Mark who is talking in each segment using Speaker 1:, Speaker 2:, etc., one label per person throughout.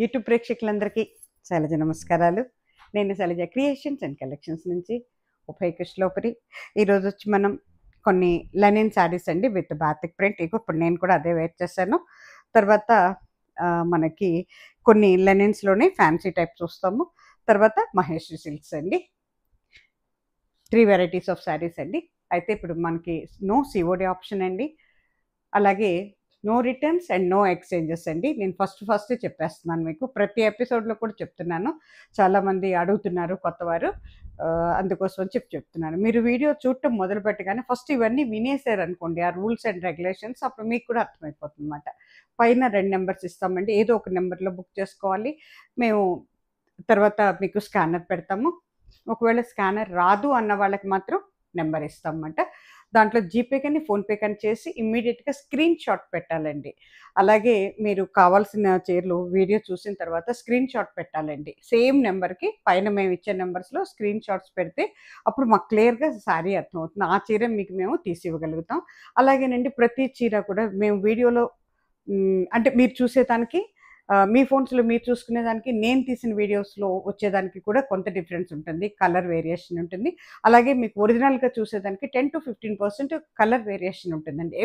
Speaker 1: YouTube ప్రేక్షకులందరికీ శైలజ నమస్కారాలు. నేను శైలజ క్రియేషన్స్ అండ్ కలెక్షన్స్ నుంచి ఉభయకృష్ణలోపరి. ఈరోజు వచ్చి మనం కొన్ని లెనిన్ శారీస్ అండి విత్ బాతిక్ ప్రింట్. ఇప్పుడు నేను కూడా అదే వేర్ చేశాను. తర్వాత మనకి కొన్ని లెనిన్స్లోనే ఫ్యాన్సీ టైప్ చూస్తాము. తర్వాత మహేశ్వరి సిల్క్స్ అండి. 3 వెరైటీస్ ఆఫ్ శారీస్ అండి. అయితే ఇప్పుడు మనకి నో సిఓడి ఆప్షన్ అండి. అలాగే no returns and no exchanges అండి. నేను ఫస్ట్ చెప్పేస్తున్నాను మీకు. ప్రతి ఎపిసోడ్లో కూడా చెప్తున్నాను. చాలామంది అడుగుతున్నారు కొత్తవారు, అందుకోసం చెప్తున్నాను. మీరు వీడియో చూడటం మొదలు పెట్టగానే ఫస్ట్ ఇవన్నీ వినేసారు అనుకోండి, ఆ రూల్స్ అండ్ రెగ్యులేషన్స్, అప్పుడు మీకు కూడా అర్థమైపోతుంది అనమాట. పైన 2 నెంబర్స్ ఇస్తామండి. ఏదో ఒక నెంబర్లో బుక్ చేసుకోవాలి. మేము తర్వాత మీకు స్కానర్ పెడతాము. ఒకవేళ స్కానర్ రాదు అన్న వాళ్ళకి మాత్రం నెంబర్ ఇస్తామన్నమాట. దాంట్లో జీపే కానీ ఫోన్పే కానీ చేసి ఇమ్మీడియట్గా స్క్రీన్ షాట్ పెట్టాలండి. అలాగే మీరు కావాల్సిన చీరలు వీడియో చూసిన తర్వాత స్క్రీన్ షాట్ పెట్టాలండి. సేమ్ నెంబర్కి పైన మేము ఇచ్చే నెంబర్స్లో స్క్రీన్ షాట్స్ పెడితే అప్పుడు మాకు క్లియర్గా శారీ అర్థమవుతుంది. ఆ చీర మీకు మేము తీసి ఇవ్వగలుగుతాం. అలాగేనండి ప్రతి చీర కూడా మేము వీడియోలో అంటే మీరు చూసేదానికి, మీ ఫోన్స్లో మీరు చూసుకునేదానికి, నేను తీసిన వీడియోస్లో వచ్చేదానికి కూడా కొంత డిఫరెన్స్ ఉంటుంది. కలర్ వేరియేషన్ ఉంటుంది. అలాగే మీకు ఒరిజినల్గా చూసేదానికి 10-15% కలర్ వేరియేషన్ ఉంటుందండి.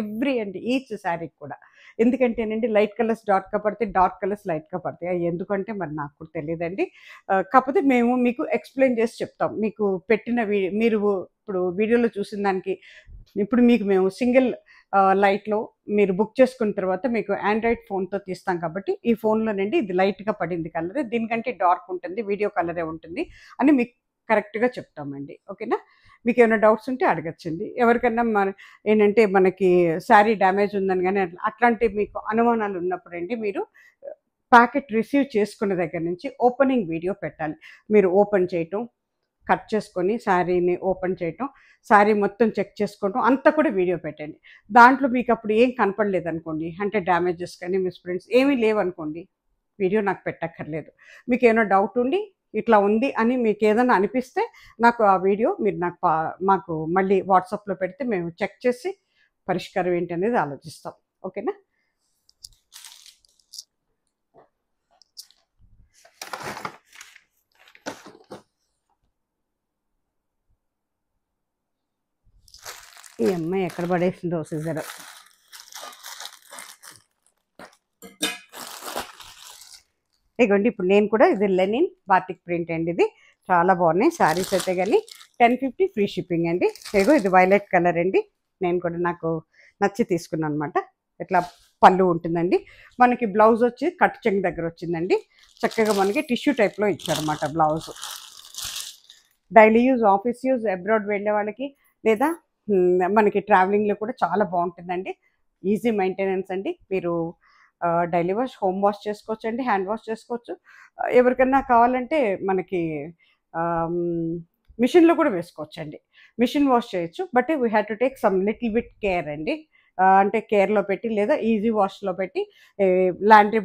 Speaker 1: ఈచ్ శారీకి కూడా. ఎందుకంటేనండి లైట్ కలర్స్ డార్క్గా పడితే, డార్క్ కలర్స్ లైట్గా పడతాయి. అవి ఎందుకంటే మరి నాకు కూడా తెలియదండి. కాకపోతే మేము మీకు ఎక్స్ప్లెయిన్ చేసి చెప్తాం. మీకు పెట్టిన మీరు ఇప్పుడు వీడియోలో చూసిన దానికి ఇప్పుడు మీకు మేము సింగిల్ లైట్లో మీరు బుక్ చేసుకున్న తర్వాత మీకు ఆండ్రాయిడ్ ఫోన్తో తీస్తాం కాబట్టి ఈ ఫోన్లోనండి ఇది లైట్గా పడింది కలర్, దీనికంటే డార్క్ ఉంటుంది, వీడియో కలరే ఉంటుంది అని మీకు కరెక్ట్గా చెప్తామండి. ఓకేనా? మీకు ఏమైనా డౌట్స్ ఉంటే అడగచ్చండి. ఎవరికైనా ఏంటంటే మనకి శారీ డ్యామేజ్ ఉందని కానీ అట్లాంటి మీకు అనుమానాలు ఉన్నప్పుడండి మీరు ప్యాకెట్ రిసీవ్ చేసుకున్న దగ్గర నుంచి ఓపెనింగ్ వీడియో పెట్టాలి. మీరు ఓపెన్ చేయటం, కట్ చేసుకొని శారీని ఓపెన్ చేయటం, శారీ మొత్తం చెక్ చేసుకోవటం అంతా కూడా వీడియో పెట్టండి. దాంట్లో మీకు అప్పుడు ఏం కనపడలేదు అనుకోండి, అంటే డ్యామేజెస్ కానీ మిస్ప్రింట్స్ ఏమీ లేవనుకోండి, వీడియో నాకు పెట్టక్కర్లేదు. మీకు ఏమైనా డౌట్ ఉండి ఇట్లా ఉంది అని మీకు ఏదైనా అనిపిస్తే నాకు ఆ వీడియో మీరు మాకు మళ్ళీ వాట్సాప్లో పెడితే మేము చెక్ చేసి పరిష్కారం ఏంటి అనేది ఆలోచిస్తాం. ఓకేనా? ఈ అమ్మాయి ఎక్కడ పడేసిందో సిజర్. ఇగోండి ఇప్పుడు నేను కూడా ఇది లెనిన్ బాటిక్ ప్రింట్ అండి. ఇది చాలా బాగున్నాయి శారీస్ అయితే. కానీ 1050 ఫ్రీ షిప్పింగ్ అండి. ఇగో ఇది వైలెట్ కలర్ అండి. నేను కూడా నాకు నచ్చి తీసుకున్నాను అనమాట. ఇట్లా పళ్ళు ఉంటుందండి. మనకి బ్లౌజ్ వచ్చి కట్ చెంగ్ దగ్గర వచ్చిందండి. చక్కగా మనకి టిష్యూ టైప్లో ఇచ్చారన్నమాట blouse. Daily use, office use, abroad వెళ్ళే వాళ్ళకి లేదా మనకి ట్రావెలింగ్లో కూడా చాలా బాగుంటుందండి. ఈజీ మెయింటెనెన్స్ అండి. మీరు డైలీ వాష్, హోమ్ వాష్ చేసుకోవచ్చు అండి, హ్యాండ్ వాష్ చేసుకోవచ్చు. ఎవరికన్నా కావాలంటే మనకి మిషన్లో కూడా వేసుకోవచ్చు అండి. మిషన్ వాష్ చేయొచ్చు. But we have to take some little bit care అండి. అంటే కేర్లో పెట్టి లేదా ఈజీ వాష్లో పెట్టి, లాండ్రీ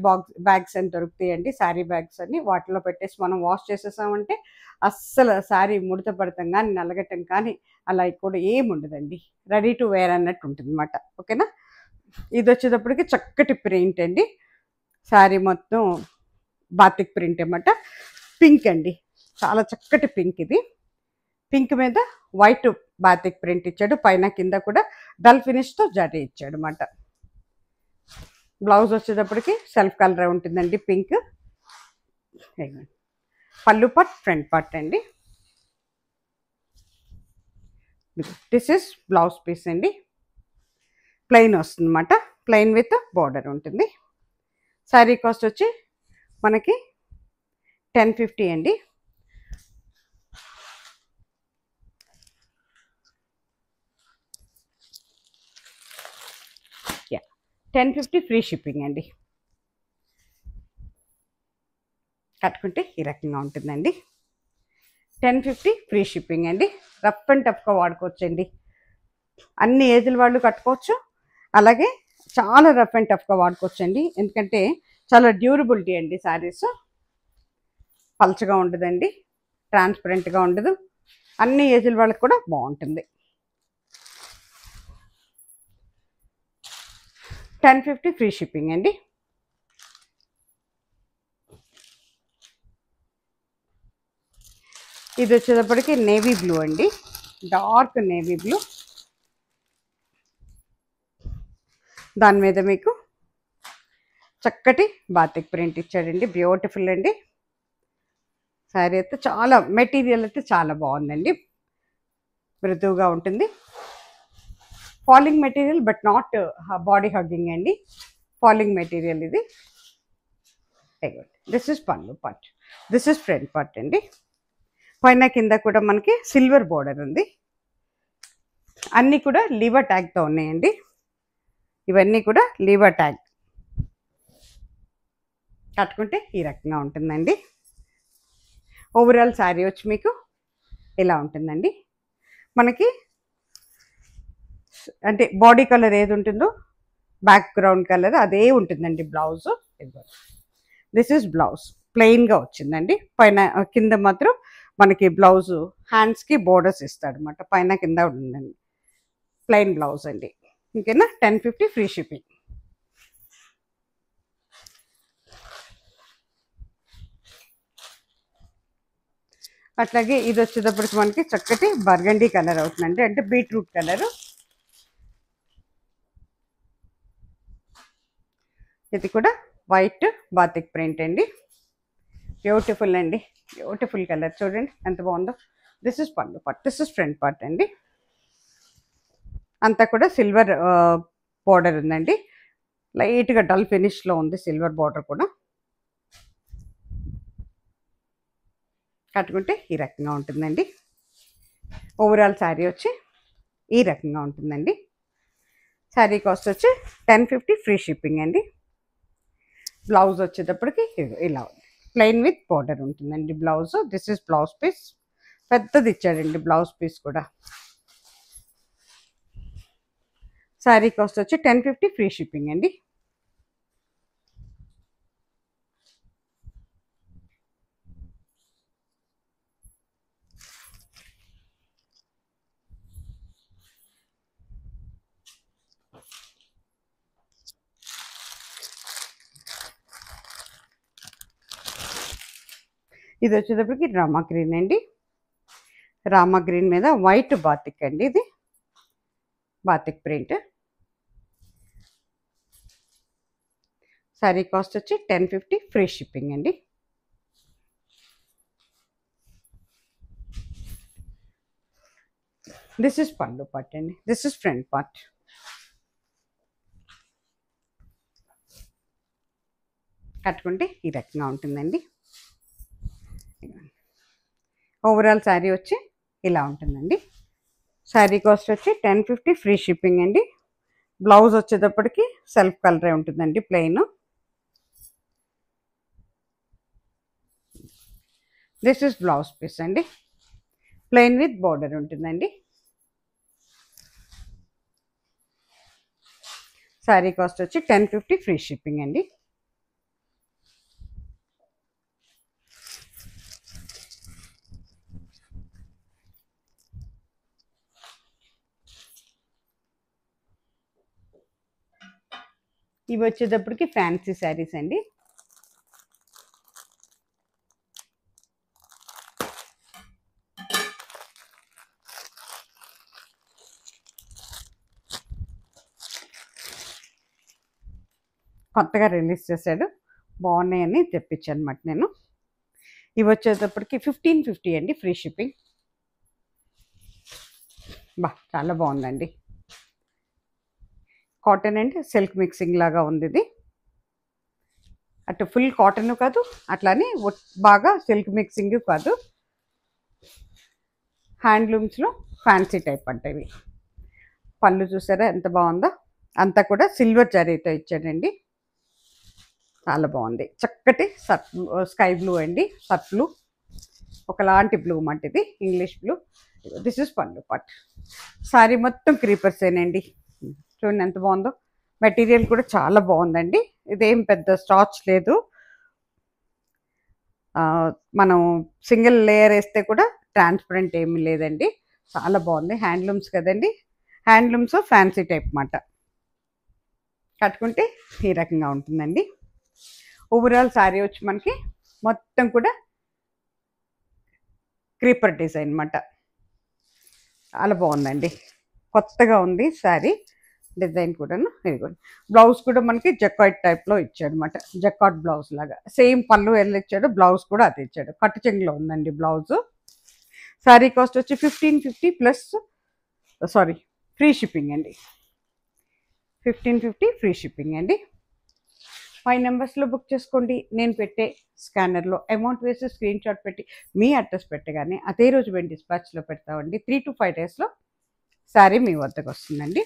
Speaker 1: బ్యాగ్స్ అని దొరుకుతాయండి, శారీ బ్యాగ్స్ అని, వాటిలో పెట్టేసి మనం వాష్ చేసేసామంటే అస్సలు శారీ ముడత పడటం కానీ నలగటం కానీ అలా కూడా ఏమి ఉండదండి. రెడీ టు వేర్ అన్నట్టు ఉంటుంది అనమాట. ఓకేనా? ఇది వచ్చేటప్పటికి చక్కటి ప్రింట్ అండి. శారీ మొత్తం బాతిక్ ప్రింట్ అన్నమాట. పింక్ అండి, చాలా చక్కటి పింక్. ఇది పింక్ మీద వైట్ బాతిక్ ప్రింట్ ఇచ్చాడు. పైన కింద కూడా డల్ ఫినిష్తో జరీ ఇచ్చాడు అన్నమాట. బ్లౌజ్ వచ్చేటప్పటికి సెల్ఫ్ కలర్ ఉంటుందండి, పింక్. పళ్ళు పార్ట్, ఫ్రంట్ పార్ట్ అండి. దిస్ ఇస్ బ్లౌజ్ పీస్ అండి. ప్లెయిన్ వస్తుంది అన్నమాట. ప్లెయిన్ విత్ బార్డర్ ఉంటుంది. శారీ కాస్ట్ వచ్చి మనకి 1050 అండి. యా, 1050 ఫ్రీ షిప్పింగ్ అండి. కట్టుకుంటే ఈ రకంగా ఉంటుందండి. 1050 ఫ్రీ షిప్పింగ్ అండి. రఫ్ అండ్ టఫ్గా వాడుకోవచ్చండి. అన్ని ఏజ్ల వాళ్ళు కట్టుకోవచ్చు. అలాగే చాలా రఫ్ అండ్ టఫ్గా వాడుకోవచ్చు అండి. ఎందుకంటే చాలా డ్యూరబిలిటీ అండి. శారీస్ పల్చగా ఉండదండి, ట్రాన్స్పరెంట్గా ఉండదు. అన్ని ఏజ్ల వాళ్ళకి కూడా బాగుంటుంది. 1050 ఫ్రీ షిప్పింగ్ అండి. ఇది వచ్చేటప్పటికి నేవీ బ్లూ అండి, డార్క్ నేవీ బ్లూ. దాని మీద మీకు చక్కటి బాతిక్ ప్రింట్ ఇచ్చాడండి, బ్యూటిఫుల్ అండి. శారీ అయితే చాలా, మెటీరియల్ అయితే చాలా బాగుందండి, మృదువుగా ఉంటుంది. Falling material but not body hugging అండి, ఫాలింగ్ మెటీరియల్ ఇది. This is pallu part, this is front part అండి. పైన కింద కూడా మనకి సిల్వర్ బోర్డర్ ఉంది. అన్నీ కూడా లీవర్ ట్యాగ్తో ఉన్నాయండి, ఇవన్నీ కూడా లీవర్ ట్యాగ్. కట్టుకుంటే ఈ రకంగా ఉంటుందండి. ఓవరాల్ శారీ వచ్చి మీకు ఇలా ఉంటుందండి. మనకి అంటే బాడీ కలర్ ఏది ఉంటుందో బ్యాక్గ్రౌండ్ కలర్ అదే ఉంటుందండి బ్లౌజ్. దిస్ ఈజ్ బ్లౌజ్, ప్లెయిన్గా వచ్చిందండి. పైన కింద మాత్రం మనకి బ్లౌజు హ్యాండ్స్కి బోర్డర్స్ ఇస్తాడు అనమాట, పైన కింద ఉందండి. ప్లెయిన్ బ్లౌజ్ అండి. ఇంకేనా 1050 ఫ్రీ షిప్పింగ్. అట్లాగే ఇది వచ్చేటప్పటికి మనకి చక్కటి బర్గండీ కలర్ అవుతుందండి, అంటే బీట్రూట్ కలరు. ఇది కూడా వైట్ బాతిక్ ప్రింట్ అండి, బ్యూటిఫుల్ అండి, బ్యూటిఫుల్ కలర్. చూడండి ఎంత బాగుందో. This is pallu part, this is front part అండి. అంతా కూడా సిల్వర్ బోర్డర్ ఉందండి, లైట్గా డల్ ఫినిష్లో ఉంది సిల్వర్ బోర్డర్ కూడా. కట్టుకుంటే ఈ రకంగా ఉంటుందండి. ఓవరాల్ శారీ వచ్చి ఈ రకంగా ఉంటుందండి. శారీ కాస్ట్ వచ్చి 1050 ఫ్రీ షిప్పింగ్ అండి. బ్లౌజ్ వచ్చేటప్పటికి ఇలా ప్లెయిన్ విత్ బోర్డర్ ఉంటుందండి blouse. This is blouse piece, పెద్దది ఇచ్చాడండి బ్లౌజ్ పీస్ కూడా. శారీ కాస్ట్ వచ్చి 1050 ఫ్రీ షిప్పింగ్ అండి. ఇది వచ్చేటప్పటికి రామా గ్రీన్ అండి, రామా గ్రీన్ మీద వైట్ బాతిక్ అండి, ఇది బాతిక్ ప్రింట్. శారీ కాస్ట్ వచ్చి 1050 ఫ్రీ షిప్పింగ్ అండి. దిస్ ఇస్ పళ్ళు పార్ట్ అండి, దిస్ ఇస్ ఫ్రంట్ పార్ట్. కట్టుకుంటే ఈ రకంగా ఉంటుందండి. ఓవరాల్ శారీ వచ్చి ఇలా ఉంటుందండి. శారీ కాస్ట్ వచ్చి 1050 ఫ్రీ షిప్పింగ్ అండి. బ్లౌజ్ వచ్చేటప్పటికి సెల్ఫ్ కలరే ఉంటుందండి, plain. This is blouse piece అండి, ప్లెయిన్ విత్ బోర్డర్ ఉంటుందండి. శారీ కాస్ట్ వచ్చి 1050 ఫ్రీ షిప్పింగ్ అండి. ఇవి వచ్చేటప్పటికి ఫ్యాన్సీ శారీస్ అండి. కొత్తగా రిలీజ్ చేశాడు, బాగున్నాయని తెప్పించాను అనమాట నేను. ఇవి వచ్చేటప్పటికి 1550 అండి ఫ్రీ షిప్పింగ్. చాలా బాగుందండి, కాటన్ అండ్ సిల్క్ మిక్సింగ్ లాగా ఉంది ఇది. అటు ఫుల్ కాటన్ కాదు, అట్లానే బాగా సిల్క్ మిక్సింగ్ కాదు, హ్యాండ్లూమ్స్లో ఫ్యాన్సీ టైప్ అంటే ఇవి. పళ్ళు చూసారా ఎంత బాగుందో, అంతా కూడా సిల్వర్ జరీతో ఇచ్చాడండి, చాలా బాగుంది. చక్కటి స్కై బ్లూ అండి, సట్ బ్లూ, ఒకలాంటి బ్లూ మాట ఇది, English blue. This is pallu part. Sorry మొత్తం క్రీపర్సేనండి, చూడండి ఎంత బాగుందో. మెటీరియల్ కూడా చాలా బాగుందండి, ఇదేం పెద్ద స్టార్చ్ లేదు. మనం సింగిల్ లేయర్ వేస్తే కూడా ట్రాన్స్పరెంట్ ఏమీ లేదండి, చాలా బాగుంది. హ్యాండ్లూమ్స్ కదండి, హ్యాండ్లూమ్స్ ఫ్యాన్సీ టైప్ మాట. కట్టుకుంటే ఈ రకంగా ఉంటుందండి. ఓవరాల్ శారీ వచ్చి మనకి మొత్తం కూడా క్రీపర్ డిజైన్ అన్నమాట. చాలా బాగుందండి, కొత్తగా ఉంది శారీ డిజైన్ కూడాను. ఇదిగోండి, బ్లౌజ్ కూడా మనకి జకాట్ టైప్లో ఇచ్చాడు అనమాట, జకాట్ బ్లౌజ్ లాగా. సేమ్ పళ్ళు ఎలా ఇచ్చాడు, బ్లౌజ్ కూడా అది ఇచ్చాడు. కట్టు చెంగులో ఉందండి బ్లౌజ్. శారీ కాస్ట్ వచ్చి 1550 ప్లస్ సారీ ఫ్రీ షిప్పింగ్ అండి. 1550 ఫ్రీ షిప్పింగ్ అండి. 5 నెంబర్స్లో బుక్ చేసుకోండి. నేను పెట్టే స్కానర్లో అమౌంట్ వేసి స్క్రీన్ షాట్ పెట్టి మీ అడ్రస్ పెట్టగానే అదే రోజు మేము డిస్పాచ్లో పెడతామండి. 3 to 5 డేస్లో శారీ మీ వద్దకు వస్తుందండి.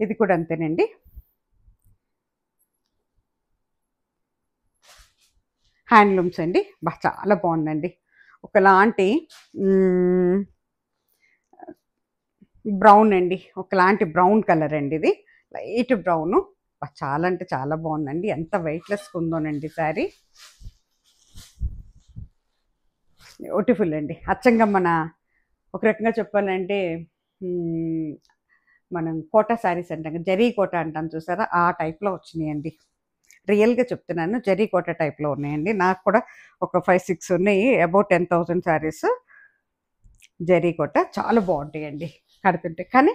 Speaker 1: ఇది కూడా అంతేనండి. హ్యాండ్లూమ్స్ అండి, చాలా బాగుందండి. ఒకలాంటి బ్రౌన్ అండి, ఒకలాంటి బ్రౌన్ కలర్ అండి. ఇది లైట్ బ్రౌను, చాలా అంటే చాలా బాగుందండి. ఎంత వెయిట్లెస్గా ఉందోనండి శారీ. బ్యూటిఫుల్ అండి. అచ్చంగా మన ఒక రకంగా చెప్పాలంటే మనం కోటా శారీస్ అంటాం, జరీ కోట అంటాం చూసారా, ఆ టైప్లో వచ్చినాయండి. రియల్గా చెప్తున్నాను, జరీ కోట టైప్లో ఉన్నాయండి. నాకు కూడా ఒక 5-6 ఉన్నాయి. అబౌట్ 10,000 శారీస్ జరీ కోట చాలా బాగుంటాయండి కడుతుంటే. కానీ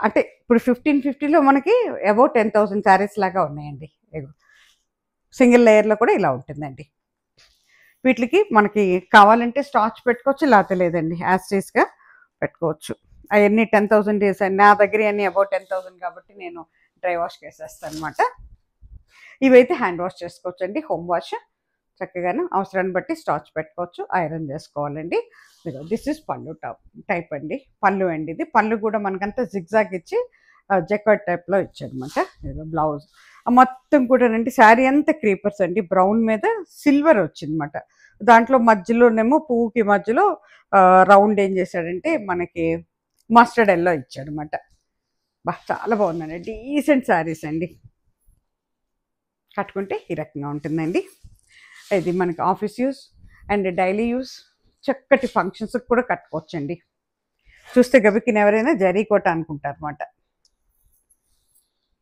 Speaker 1: అంటే ఇప్పుడు 1550లో మనకి అబౌట్ 10,000 శారీస్ లాగా ఉన్నాయండి. సింగిల్ లేయర్లో కూడా ఇలా ఉంటుందండి. వీటికి మనకి కావాలంటే స్టార్చ్ పెట్టుకోవచ్చు, లేకపోతే లేదండి యాస్టీస్గా పెట్టుకోవచ్చు. అవన్నీ 10,000 డేస్ అండి. నా దగ్గర అన్నీ అబౌట్ 10,000 కాబట్టి నేను డ్రై వాష్ చేసేస్తాను అనమాట. ఇవైతే హ్యాండ్ వాష్ చేసుకోవచ్చు అండి, హోమ్ వాష్ చక్కగాను. అవసరాన్ని బట్టి స్టార్చ్ పెట్టుకోవచ్చు, ఐరన్ చేసుకోవాలండి. దిస్ ఇస్ పళ్ళు టైప్ అండి, పళ్ళు అండి. ఇది పళ్ళు కూడా మనకంతా జిగ్జాగ్ ఇచ్చి జకాట్ టైప్లో ఇచ్చాడనమాట. బ్లౌజ్ మొత్తం కూడా అండి, శారీ అంతా క్రీపర్స్ అండి. బ్రౌన్ మీద సిల్వర్ వచ్చిందన్నమాట. దాంట్లో మధ్యలోనేమో పువ్వుకి మధ్యలో రౌండ్ ఏం చేశాడంటే మనకి మస్టర్డ్ ఎల్లో ఇచ్చాడనమాట. చాలా బాగుందండి, డీసెంట్ శారీస్ అండి. కట్టుకుంటే ఈ రకంగా ఉంటుందండి. ఇది మనకి office use and daily use, చక్కటి ఫంక్షన్స్కి కూడా కట్టుకోవచ్చండి. చూస్తే గబికిన ఎవరైనా జరీ కోట అనుకుంటారు అనమాట.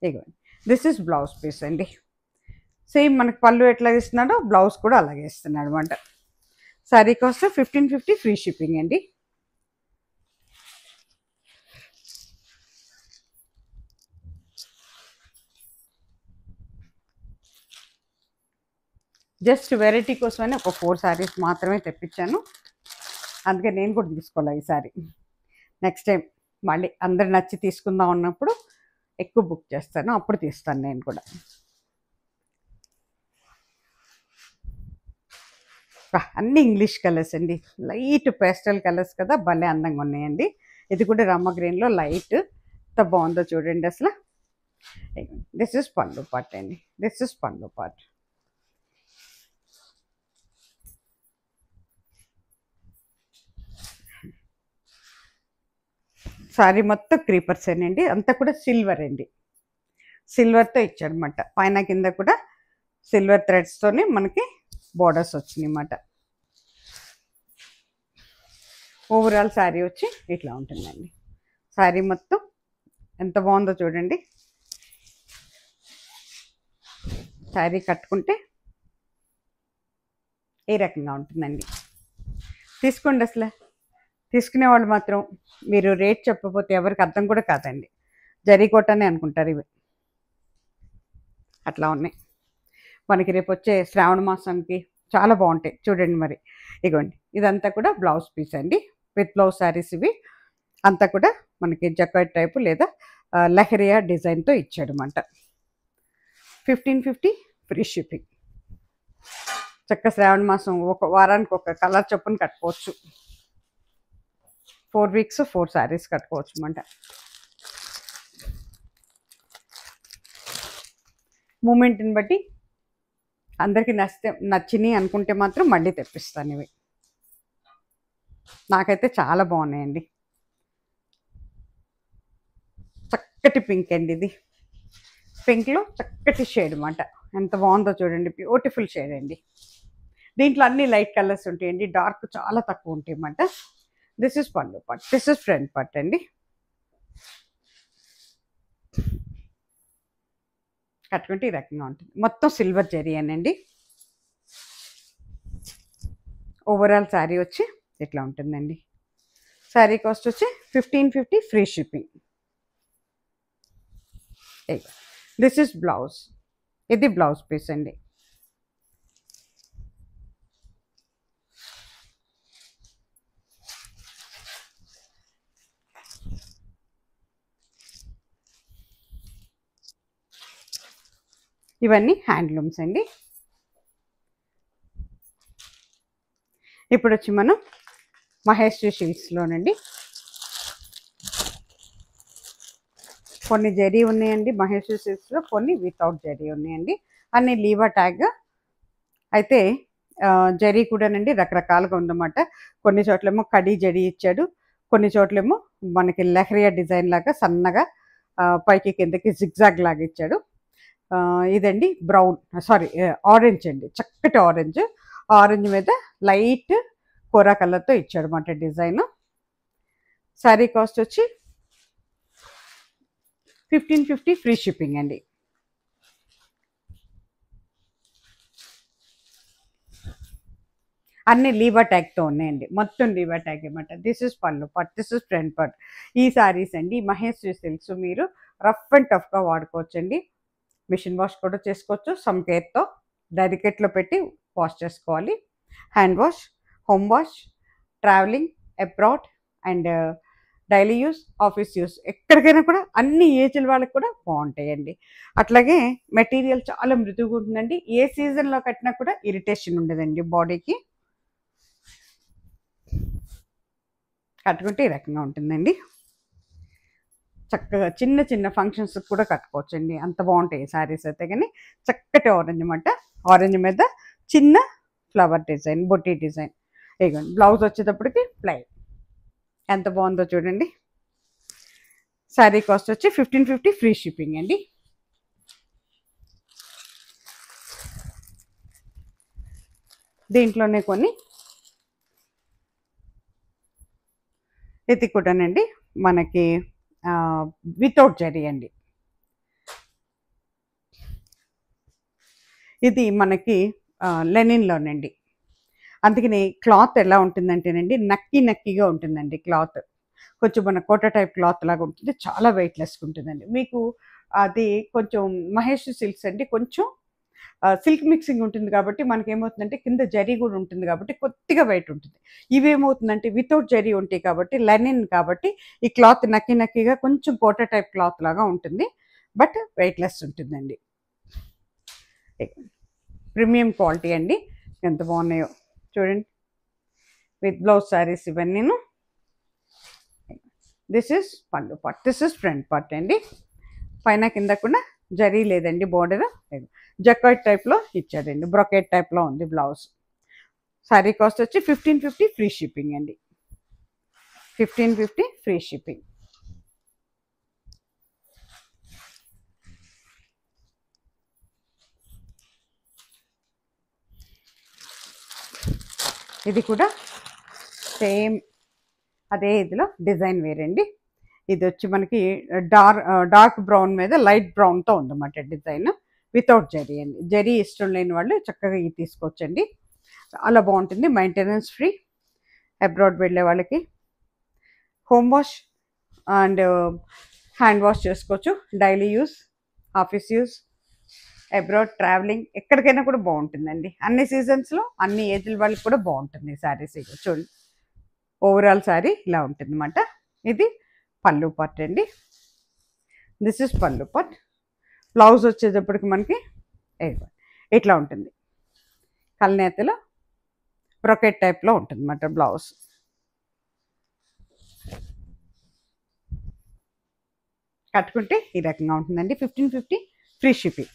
Speaker 1: ఇదిగోండి, దిస్ ఇస్ బ్లౌజ్ పీస్ అండి. సేమ్ మనకి పళ్ళు ఎట్లా ఇస్తున్నాడో బ్లౌజ్ కూడా అలాగే ఇస్తున్నాడు అనమాట. శారీ కాస్ట్ 1550 ఫ్రీ షిప్పింగ్ అండి. జస్ట్ వెరైటీ కోసమని ఒక 4 శారీస్ మాత్రమే తెప్పించాను, అందుకే నేను కూడా తీసుకోవాలి ఈ శారీ. నెక్స్ట్ టైం మళ్ళీ అందరు నచ్చి తీసుకుందాం అన్నప్పుడు ఎక్కువ బుక్ చేస్తాను, అప్పుడు తీస్తాను నేను కూడా. అన్నీ ఇంగ్లీష్ కలర్స్ అండి, లైట్ పేస్టల్ కలర్స్ కదా, భలే అందంగా ఉన్నాయండి. ఇది కూడా రమ్మ గ్రీన్లో లైట్, ఎంత బాగుందో చూడండి అసలు. దిస్ ఇస్ పళ్ళు పార్ట్ అండి, this is pallu part. Sari మొత్తం క్రీపర్స్ అండి, అంతా కూడా సిల్వర్ అండి. సిల్వర్తో ఇచ్చాడనమాట. పైన కింద కూడా సిల్వర్ థ్రెడ్స్తోనే మనకి బోర్డర్స్ వచ్చినాయి అన్నమాట. ఓవరాల్ శారీ వచ్చి ఇట్లా ఉంటుందండి. శారీ మొత్తం ఎంత బాగుందో చూడండి. శారీ కట్టుకుంటే ఏ రకంగా ఉంటుందండి. తీసుకోండి. అసలు తీసుకునే వాళ్ళు మాత్రం మీరు రేట్ చెప్పకపోతే ఎవరికి అర్థం కూడా కాదండి, జరీ కోటనే అనుకుంటారు. ఇవి అట్లా ఉన్నాయి. మనకి రేపు వచ్చే శ్రావణ మాసానికి చాలా బాగుంటాయి చూడండి. మరి ఇగోండి, ఇదంతా కూడా బ్లౌజ్ పీస్ అండి, విత్ బ్లౌజ్ శారీస్. ఇవి అంతా కూడా మనకి జకాట్ టైపు లేదా లహరియా డిజైన్తో ఇచ్చాడనమాట. 1550 ఫ్రీ షిప్పింగ్. చక్క శ్రావణ మాసం ఒక వారానికి ఒక కలర్ చొప్పున కట్టుకోవచ్చు. 4 వీక్స్ 4 శారీస్ కట్టుకోవచ్చు అన్నమాట. మూమెంట్ని బట్టి అందరికీ నచ్చినాయి అనుకుంటే మాత్రం మళ్ళీ తెప్పిస్తాను. ఇవి నాకైతే చాలా బాగున్నాయండి. చక్కటి పింక్ అండి, ఇది పింక్లో చక్కటి షేడ్ అన్నమాట. ఎంత బాగుందో చూడండి, బ్యూటిఫుల్ షేడ్ అండి. దీంట్లో అన్ని లైట్ కలర్స్ ఉంటాయండి, డార్క్ చాలా తక్కువ ఉంటాయి అన్నమాట. This is pallu part, this is front part అండి. కట్టుకుంటే ఈ రకంగా ఉంటుంది. మొత్తం సిల్వర్ జరీ అనండి. ఓవరాల్ శారీ వచ్చి ఇట్లా ఉంటుందండి. శారీ కాస్ట్ వచ్చి 1550 free shipping. This is blouse. ఇది బ్లౌజ్ పీస్ అండి. ఇవన్నీ హ్యాండ్లూమ్స్ అండి. ఇప్పుడు వచ్చి మనం మహేశ్వరి సిల్క్స్లోనండి కొన్ని జరీ ఉన్నాయండి. మహేశ్వరి సిల్క్స్లో కొన్ని వితౌట్ జరీ ఉన్నాయండి. అన్ని లీవా ట్యాగ్ అయితే జరీ కూడానండి రకరకాలుగా ఉందన్నమాట. కొన్ని చోట్లేమో కడీ జరీ ఇచ్చాడు, కొన్ని చోట్లేమో మనకి లెహరియా డిజైన్ లాగా సన్నగా పైకి కిందకి జిగ్జాగ్ లాగా ఇచ్చాడు. ఇదండి బ్రౌన్ ఆరెంజ్ అండి, చక్కటి ఆరెంజ్. ఆరెంజ్ మీద లైట్ కోరా కలర్తో ఇచ్చాడు అన్నమాట డిజైన్. శారీ కాస్ట్ వచ్చి 1550 ఫ్రీ షిప్పింగ్ అండి. అన్ని లీవా ట్యాగ్తో ఉన్నాయండి, మొత్తం లీవా ట్యాగ్ అనమాట. This is pallu part, this is front part. ఈ శారీస్ అండి మహేశ్వరి సిల్క్స్ మీరు రఫ్ అండ్ టఫ్గా వాడుకోవచ్చండి. మిషన్ వాష్ కూడా చేసుకోవచ్చు. సమ్ కేర్తో డెలికేట్లో పెట్టి వాష్ చేసుకోవాలి. Hand wash, home wash, travelling, abroad and daily use, office use, ఎక్కడికైనా కూడా అన్ని ఏజ్ల వాళ్ళకి కూడా బాగుంటాయండి. అట్లాగే మెటీరియల్ చాలా మృదువుగా ఉంటుందండి. ఏ సీజన్లో కట్టినా కూడా ఇరిటేషన్ ఉండదండి బాడీకి. కట్టుకుంటే ఈ రకంగా ఉంటుందండి. చక్కగా చిన్న చిన్న ఫంక్షన్స్ కూడా కట్టుకోవచ్చండి, అంత బాగుంటాయి శారీస్ అయితే. కానీ చక్కటి ఆరెంజ్ అన్నమాట. ఆరెంజ్ మీద చిన్న ఫ్లవర్ డిజైన్, బొట్టి డిజైన్. ఇదిగోండి బ్లౌజ్ వచ్చేటప్పటికి ప్లెయిన్. ఎంత బాగుందో చూడండి. శారీ కాస్ట్ వచ్చి 1550 ఫ్రీ షిప్పింగ్ అండి. దీంట్లోనే కొన్ని ఇది కూడానండి మనకి వితౌట్ జరీ అండి. ఇది మనకి లెనిన్లోనండి. అందుకని క్లాత్ ఎలా ఉంటుందంటేనండి నక్కీగా ఉంటుందండి క్లాత్. కొంచెం మన కోట టైప్ క్లాత్ లాగా ఉంటుంది, చాలా వెయిట్లెస్గా ఉంటుందండి. మీకు అది కొంచెం మహేశ్వరి సిల్క్స్ అండి కొంచెం సిల్క్ మిక్సింగ్ ఉంటుంది కాబట్టి మనకేమవుతుందంటే కింద జరీ కూడా ఉంటుంది కాబట్టి కొద్దిగా వెయిట్ ఉంటుంది. ఇవేమవుతుందంటే వితౌట్ జరీ ఉంటాయి కాబట్టి లెనిన్ కాబట్టి ఈ క్లాత్ నక్కీగా కొంచెం కోట టైప్ క్లాత్ లాగా ఉంటుంది, బట్ వెయిట్లెస్ ఉంటుందండి. ప్రీమియం క్వాలిటీ అండి. ఎంత బాగున్నాయో చూడండి. విత్ బ్లౌజ్ శారీస్ ఇవన్నీను. This is pallu part, this is front part అండి. పైన కింద కూడా జరీ లేదండి, బోర్డర్ జకార్డ్ టైప్లో ఇచ్చాడండి, బ్రొకెట్ టైప్లో ఉంది బ్లౌజ్. శారీ కాస్ట్ వచ్చి 1550 ఫ్రీ షిప్పింగ్ అండి. 1550 ఫ్రీ షిప్పింగ్. ఇది కూడా సేమ్ అదే ఇదిలో డిజైన్ వేరండి. ఇది వచ్చి మనకి డార్క్ బ్రౌన్ మీద లైట్ బ్రౌన్తో ఉందన్నమాట డిజైన్. వితౌట్ జరీ అండి. జరీ ఇష్టం లేని వాళ్ళు చక్కగా ఇది తీసుకోవచ్చండి, చాలా బాగుంటుంది. Maintenance free. అబ్రాడ్ వెళ్ళే వాళ్ళకి home wash and hand wash చేసుకోవచ్చు. Daily use, office use, abroad travelling, ఎక్కడికైనా కూడా బాగుంటుందండి. అన్ని సీజన్స్లో అన్ని ఏజ్ల వాళ్ళకి కూడా బాగుంటుంది శారీస్. చూడండి ఓవరాల్ శారీ ఇలా ఉంటుంది అన్నమాట. ఇది పళ్ళు పార్ట్ అండి. This is pallu part. Blouse వచ్చేటప్పటికి మనకి ఇట్లా ఉంటుంది, కల్నేతలో బ్రొకెట్ టైప్లో ఉంటుంది అన్నమాట బ్లౌజ్. కట్టుకుంటే ఈ రకంగా ఉంటుందండి. 1550 ఫ్రీ షిప్పింగ్.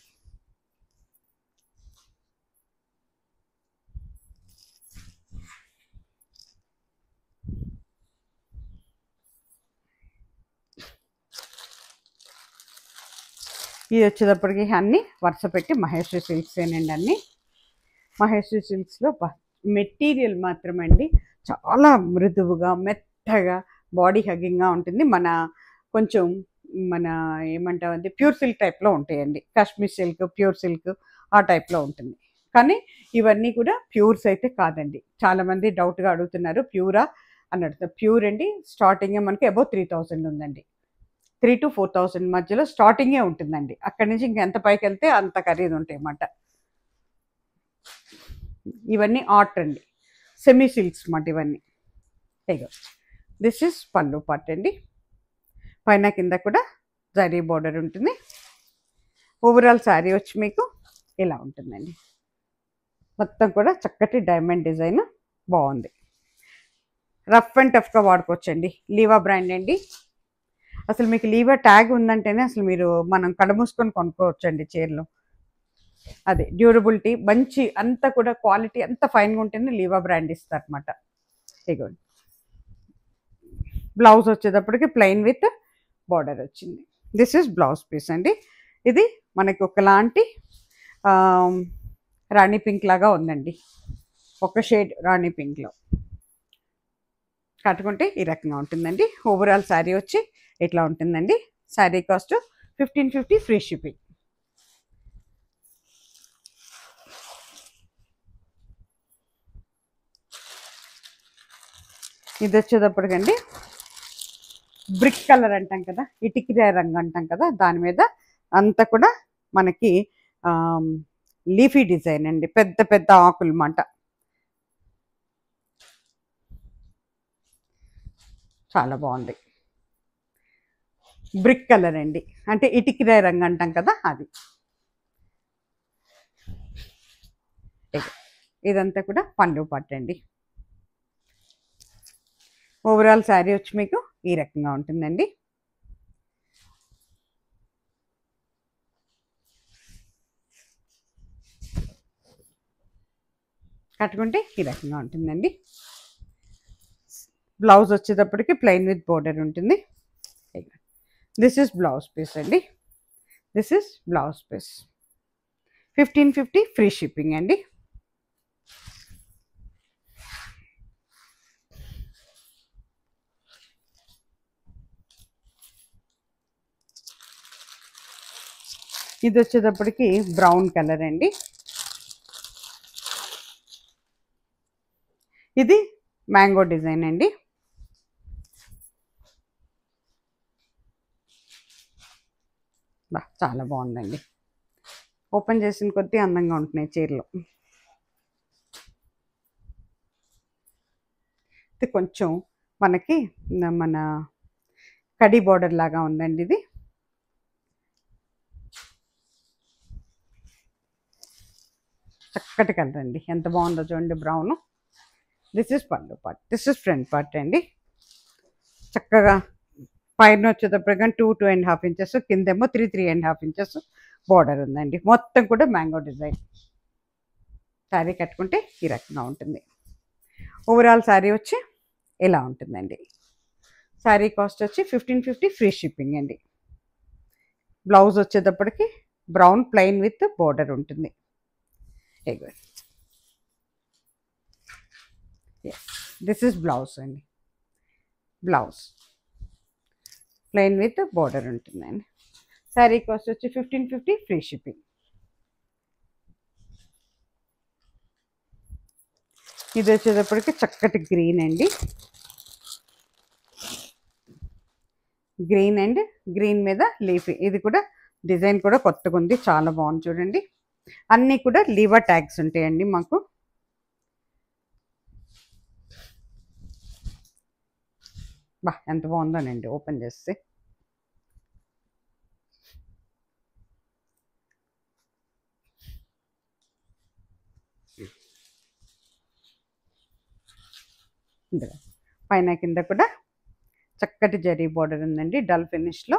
Speaker 1: ఇది వచ్చేటప్పటికి అన్నీ వరుస పెట్టి మహేశ్వరి సిల్క్స్ ఏనండి. అన్నీ మహేశ్వరి సిల్క్స్లో మెటీరియల్ మాత్రమండి చాలా మృదువుగా మెత్తగా బాడీ హగ్గింగ్గా ఉంటుంది. కొంచెం మన ఏమంటామంటే ప్యూర్ సిల్క్ టైప్లో ఉంటాయండి. కాశ్మీర్ సిల్క్, ప్యూర్ సిల్క్ ఆ టైప్లో ఉంటుంది. కానీ ఇవన్నీ కూడా ప్యూర్స్ అయితే కాదండి. చాలామంది డౌట్గా అడుగుతున్నారు ప్యూరా అని అడుగుతారు. ప్యూర్ అండి స్టార్టింగే మనకి అబౌవ్ 3000 ఉందండి. 3,000 to 4,000 మధ్యలో స్టార్టింగే ఉంటుందండి. అక్కడి నుంచి ఇంకెంత పైకి వెళ్తే అంత ఖరీదు ఉంటాయి అన్నమాట. ఇవన్నీ ఆర్ట్ అండి, సెమీ సిల్క్స్ మాట ఇవన్నీ. ఇగో దిస్ ఇస్ పళ్ళు పార్ట్ అండి. పైన కింద కూడా జరీ బోర్డర్ ఉంటుంది. ఓవరాల్ శారీ వచ్చి మీకు ఇలా ఉంటుందండి. మొత్తం కూడా చక్కటి డైమండ్ డిజైన్ బాగుంది. రఫ్ అండ్ టఫ్గా వాడుకోవచ్చండి. లీవా బ్రాండ్ అండి. అసలు మీకు లీవా ట్యాగ్ ఉందంటేనే అసలు మీరు మనం కడమూసుకొని కొనుక్కోవచ్చండి చీరలు. అదే డ్యూరబిలిటీ మంచి అంతా కూడా క్వాలిటీ అంత ఫైన్గా ఉంటేనే లీవా బ్రాండ్ ఇస్తారనమాట. ఇగోండి బ్లౌజ్ వచ్చేటప్పటికి ప్లెయిన్ విత్ బార్డర్ వచ్చింది. దిస్ ఇస్ బ్లౌజ్ పీస్ అండి. ఇది మనకి ఒకలాంటి రాణి పింక్ లాగా ఉందండి. ఒక షేడ్ రాణి పింక్లో కట్టుకుంటే ఈ రకంగా ఉంటుందండి. ఓవరాల్ శారీ వచ్చి ఇట్లా ఉంటుందండి. Sari cost 1550 free shipping. ఇది వచ్చేటప్పటికండి బ్రిక్ కలర్ అంటాం కదా, ఇటికిరాయ రంగు అంటాం కదా, దాని మీద అంతా కూడా మనకి లీఫీ డిజైన్ అండి, పెద్ద పెద్ద ఆకులు మాట. చాలా బాగుంది. బ్రిక్ కలర్ అండి, అంటే ఇటికిరాయ రంగు అంటాం కదా అది. ఇదంతా కూడా పళ్ళు పట్టండి. ఓవరాల్ శారీ వచ్చి మీకు ఈ రకంగా ఉంటుందండి. కట్టుకుంటే ఈ రకంగా ఉంటుందండి. బ్లౌజ్ వచ్చేటప్పటికి ప్లెయిన్ విత్ బోర్డర్ ఉంటుంది. దిస్ ఇస్ బ్లౌజ్ పీస్ అండి. This is blouse piece. 1550 free shipping అండి. ఇది వచ్చేటప్పటికి బ్రౌన్ కలర్ అండి. ఇది మ్యాంగో డిజైన్ అండి. చాలా బాగుందండి. ఓపెన్ చేసిన కొద్దీ అందంగా ఉంటున్నాయి చీరలు. ఇది కొంచెం మనకి మన కడి బోర్డర్ లాగా ఉందండి. ఇది చక్కటి కలర్ అండి, ఎంత బాగుందో చూడండి brown. This is pallu part, this is front part అండి. చక్కగా పైన వచ్చేటప్పటికీ 2.5 ఇంచెస్, కిందేమో 3.5 ఇంచెస్ బోర్డర్ ఉందండి. మొత్తం కూడా మ్యాంగో డిజైన్. శారీ కట్టుకుంటే ఈ రకంగా ఉంటుంది. ఓవరాల్ శారీ వచ్చి ఇలా ఉంటుందండి. శారీ కాస్ట్ వచ్చి 1550 ఫ్రీ షిప్పింగ్ అండి. బ్లౌజ్ వచ్చేటప్పటికి బ్రౌన్ ప్లెయిన్ విత్ బోర్డర్ ఉంటుంది. దిస్ ఇస్ బ్లౌజ్ అండి. బ్లౌజ్ ప్లెయిన్ విత్ బోర్డర్ ఉంటుందండి. శారీ కాస్ట్ వచ్చి 1550 ఫ్రీ షిప్పింగ్. ఇది వచ్చేటప్పటికి చక్కటి గ్రీన్ అండి. గ్రీన్ అండ్ గ్రీన్ మీద లీఫీ. ఇది కూడా డిజైన్ కూడా కొత్తగా ఉంది, చాలా బాగుంది చూడండి. అన్నీ కూడా లీవా ట్యాగ్స్ ఉంటాయండి మాకు. ఎంత బాగుందోనండి ఓపెన్ చేస్తే. పైన కింద కూడా చక్కటి జరీ బోర్డర్ ఉందండి, dull ఫినిష్లో.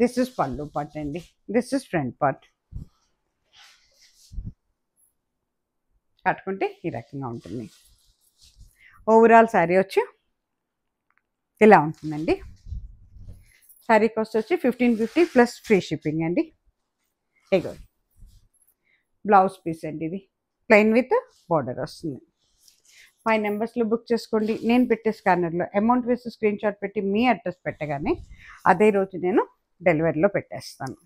Speaker 1: This is pallu part అండి. This is front part. కట్టుకుంటే ఈ రకంగా ఉంటుంది. ఓవరాల్ శారీ వచ్చి ఇలా ఉంటుందండి. శారీ కాస్ట్ వచ్చి 1550 ప్లస్ ఫ్రీ షిప్పింగ్ అండి. ఇగో బ్లౌజ్ పీస్ అండి. ఇది ప్లెయిన్ విత్ బార్డర్ వస్తుంది. 5 నెంబర్స్లో బుక్ చేసుకోండి. నేను పెట్టే స్కానర్లో అమౌంట్ వేసి స్క్రీన్ షాట్ పెట్టి మీ అడ్రస్ పెట్టగానే అదే రోజు నేను డెలివరీలో పెట్టేస్తాను.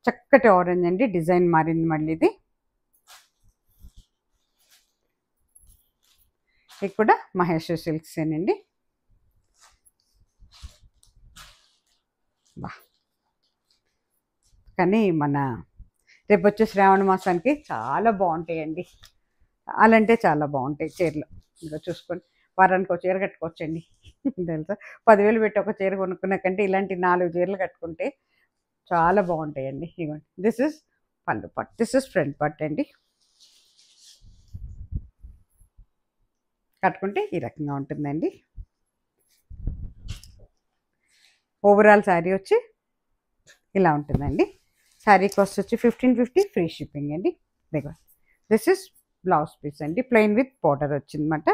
Speaker 1: చక్కటి ఆరెంజ్ అండి, డిజైన్ మారింది మళ్ళీ ఇది కూడా మహేశ్వరి సిల్క్స్ ఏనండి. కానీ మన రేపు వచ్చే శ్రావణ మాసానికి చాలా బాగుంటాయండి. చాలా అంటే చాలా బాగుంటాయి చీరలు. ఇంకా చూసుకోండి, వారానికి ఒక చీర కట్టుకోవచ్చండి. తెలుసా, 10,000 పెట్టి ఒక చీర కొనుక్కున్న కంటే ఇలాంటి 4 చీరలు కట్టుకుంటే చాలా బాగుంటాయండి. ఇవ్వండి, దిస్ ఇస్ పళ్ళు పట్టు, దిస్ ఇస్ ఫ్రంట్ పట్టు అండి. కట్టుకుంటే ఈ రకంగా ఉంటుందండి. ఓవరాల్ శారీ వచ్చి ఇలా ఉంటుందండి. శారీ కాస్ట్ వచ్చి 1550, ఫ్రీ షిప్పింగ్ అండి. దిస్ ఇస్ బ్లౌజ్ పీస్ అండి, ప్లెయిన్ విత్ బార్డర్ వచ్చిందన్నమాట.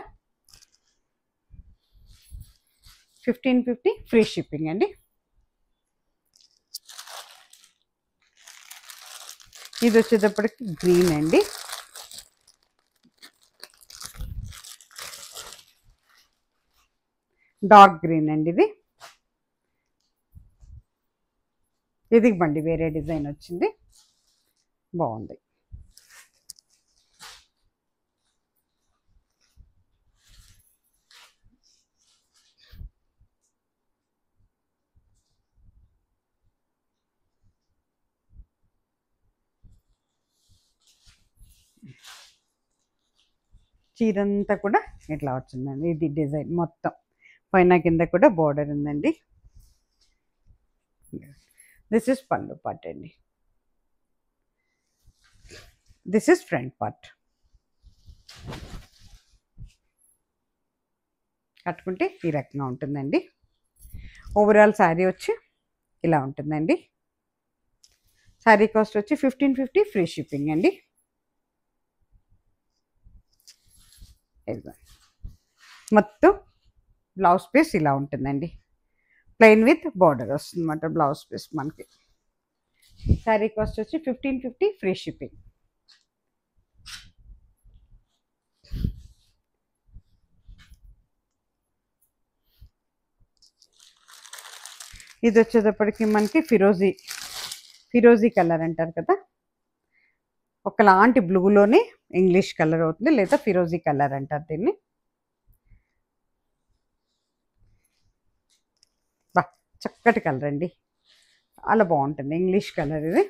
Speaker 1: 1550, ఫ్రీ షిప్పింగ్ అండి. ఇది వచ్చేటప్పటికి గ్రీన్ అండి, డార్క్ గ్రీన్ అండి. ఇది బండి వేరే డిజైన్ వచ్చింది, బాగుంది. చీరంతా కూడా ఇట్లా వచ్చిందండి. ఇది డిజైన్ మొత్తం పైన కింద కూడా బోర్డర్ ఉందండి. దిస్ ఇస్ పళ్ళు పార్ట్ అండి, దిస్ ఇస్ ఫ్రంట్ పార్ట్. కట్టుకుంటే ఈ రకంగా ఉంటుందండి. ఓవరాల్ శారీ వచ్చి ఇలా ఉంటుందండి. శారీ కాస్ట్ వచ్చి 1550, ఫ్రీ షిప్పింగ్ అండి. మొత్తం బ్లౌజ్ పీస్ ఇలా ఉంటుందండి, ప్లెయిన్ విత్ బార్డర్ వస్తుంది అన్నమాట బ్లౌజ్ పీస్ మనకి. శారీ కాస్ట్ వచ్చి 1550, ఫ్రీ షిప్పింగ్. ఇది వచ్చేటప్పటికి మనకి ఫిరోజీ కలర్ అంటారు కదా, ఒకలాంటి బ్లూలోనే ఇంగ్లీష్ కలర్ అవుతుంది, లేదా ఫిరోజీ కలర్ అంటారు దీన్ని. చక్కటి కలర్ అండి, చాలా బాగుంటుంది ఇంగ్లీష్ కలర్ ఇది.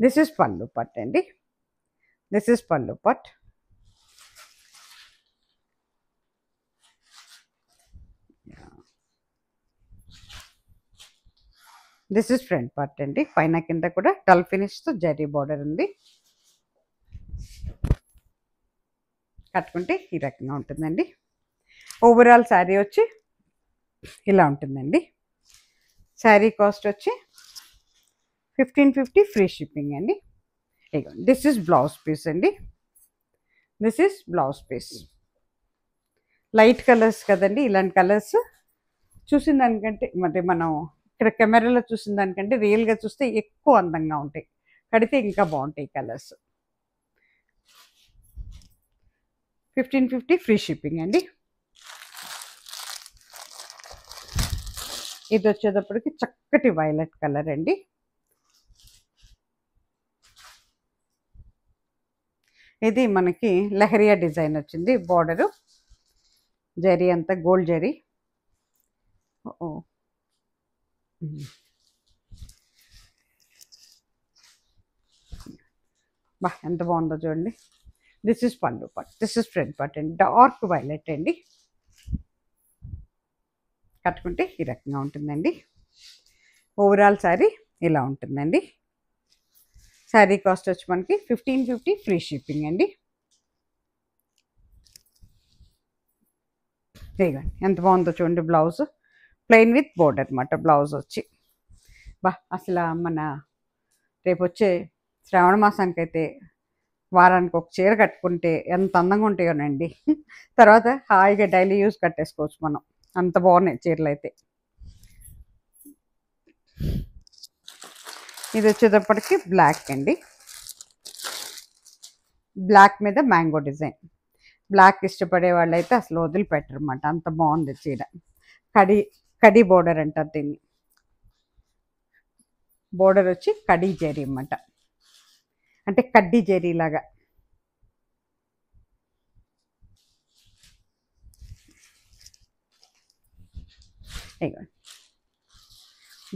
Speaker 1: దిస్ ఇస్ పళ్ళు పట్ అండి, దిస్ ఇస్ పళ్ళు పట్. దిస్ ఇస్ ఫ్రంట్ పార్ట్ అండి, పైన కింద కూడా డల్ ఫినిష్తో జరీ బార్డర్ ఉంది. కట్టుకుంటే ఈ రకంగా ఉంటుందండి. ఓవరాల్ శారీ వచ్చి ఇలా ఉంటుందండి. శారీ కాస్ట్ వచ్చి 1550, ఫ్రీ షిప్పింగ్ అండి. దిస్ ఇస్ బ్లౌజ్ పీస్ అండి, this is blouse piece. Light colours కదండి, ఇలాంటి కలర్స్ చూసిన దానికంటే అంటే మనం ఇక్కడ కెమెరాలో చూసిన దానికంటే రియల్గా చూస్తే ఎక్కువ అందంగా ఉంటాయి, కడితే ఇంకా బాగుంటాయి కలర్స్. 1550, ఫ్రీ షిప్పింగ్ అండి. ఇది వచ్చేటప్పటికి చక్కటి వైలెట్ కలర్ అండి. ఇది మనకి లహరియా డిజైన్ వచ్చింది, బార్డరు జరీ అంతా గోల్డ్ జరీ. బా ఎంత బాగుందో చూడండి. దిస్ ఇస్ పళ్ళు పట్, దిస్ ఇస్ ఫ్రంట్ పట్ అండి, డార్క్ వైలెట్ అండి. కట్టుకుంటే ఈ రకంగా ఉంటుందండి. ఓవరాల్ శారీ ఇలా ఉంటుందండి. శారీ కాస్ట్ వచ్చి మనకి 1550, ఫ్రీ షిప్పింగ్ అండి. ఎంత బాగుందో చూడండి. బ్లౌజ్ ప్లెయిన్ విత్ బోర్డర్ అనమాట బ్లౌజ్ వచ్చి. బా అసలు మన రేపు వచ్చే శ్రావణ మాసానికి అయితే వారానికి ఒక చీర కట్టుకుంటే ఎంత అందంగా ఉంటాయోనండి. తర్వాత హాయిగా డైలీ యూస్ కట్టేసుకోవచ్చు మనం, అంత బాగున్నాయి చీరలు అయితే. ఇది వచ్చేటప్పటికి బ్లాక్ అండి, బ్లాక్ మీద మ్యాంగో డిజైన్. బ్లాక్ ఇష్టపడే వాళ్ళు అయితే అసలు వదిలిపెట్టరు అన్నమాట, అంత బాగుంది చీర. కడి బోర్డర్ అంటారు దీన్ని. బోర్డర్ వచ్చి కడీ జరీ అన్నమాట, అంటే కడ్డీ జరీ లాగా.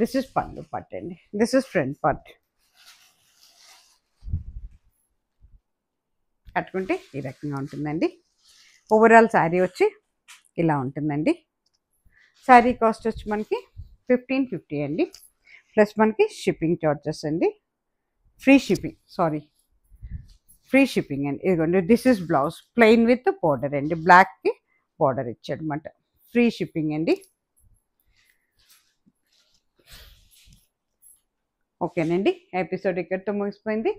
Speaker 1: దిస్ ఇస్ పళ్ళు పార్ట్ అండి, దిస్ ఇస్ ఫ్రంట్ పార్ట్. కట్టుకుంటే ఈ రకంగా ఉంటుందండి. ఓవరాల్ శారీ వచ్చి ఇలా ఉంటుందండి. శారీ కాస్ట్ వచ్చి మనకి 1550 అండి, ప్లస్ మనకి షిప్పింగ్ చార్జెస్ అండి. ఫ్రీ షిప్పింగ్ అండి. ఇదిగోండి, this is blouse plain with border అండి, బ్లాక్కి బోర్డర్ ఇచ్చాడు అనమాట. ఫ్రీ షిప్పింగ్ అండి. ఓకేనండి, ఎపిసోడ్ ఇక్కడితో ముగిసిపోయింది.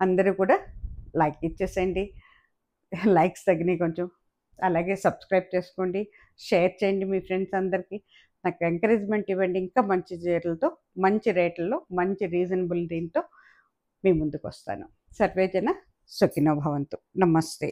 Speaker 1: అందరూ కూడా లైక్ ఇచ్చేసేయండి, లైక్స్ తగ్గినాయి కొంచెం. అలాగే సబ్స్క్రైబ్ చేసుకోండి, షేర్ చేయండి మీ ఫ్రెండ్స్ అందరికీ. నాకు ఎంకరేజ్మెంట్ ఇవ్వండి, ఇంకా మంచి చీరలతో, మంచి రేట్లలో, మంచి రీజనబుల్ దీంతో మీ ముందుకు వస్తాను. సర్వేజన సుఖినో భవంతు. నమస్తే.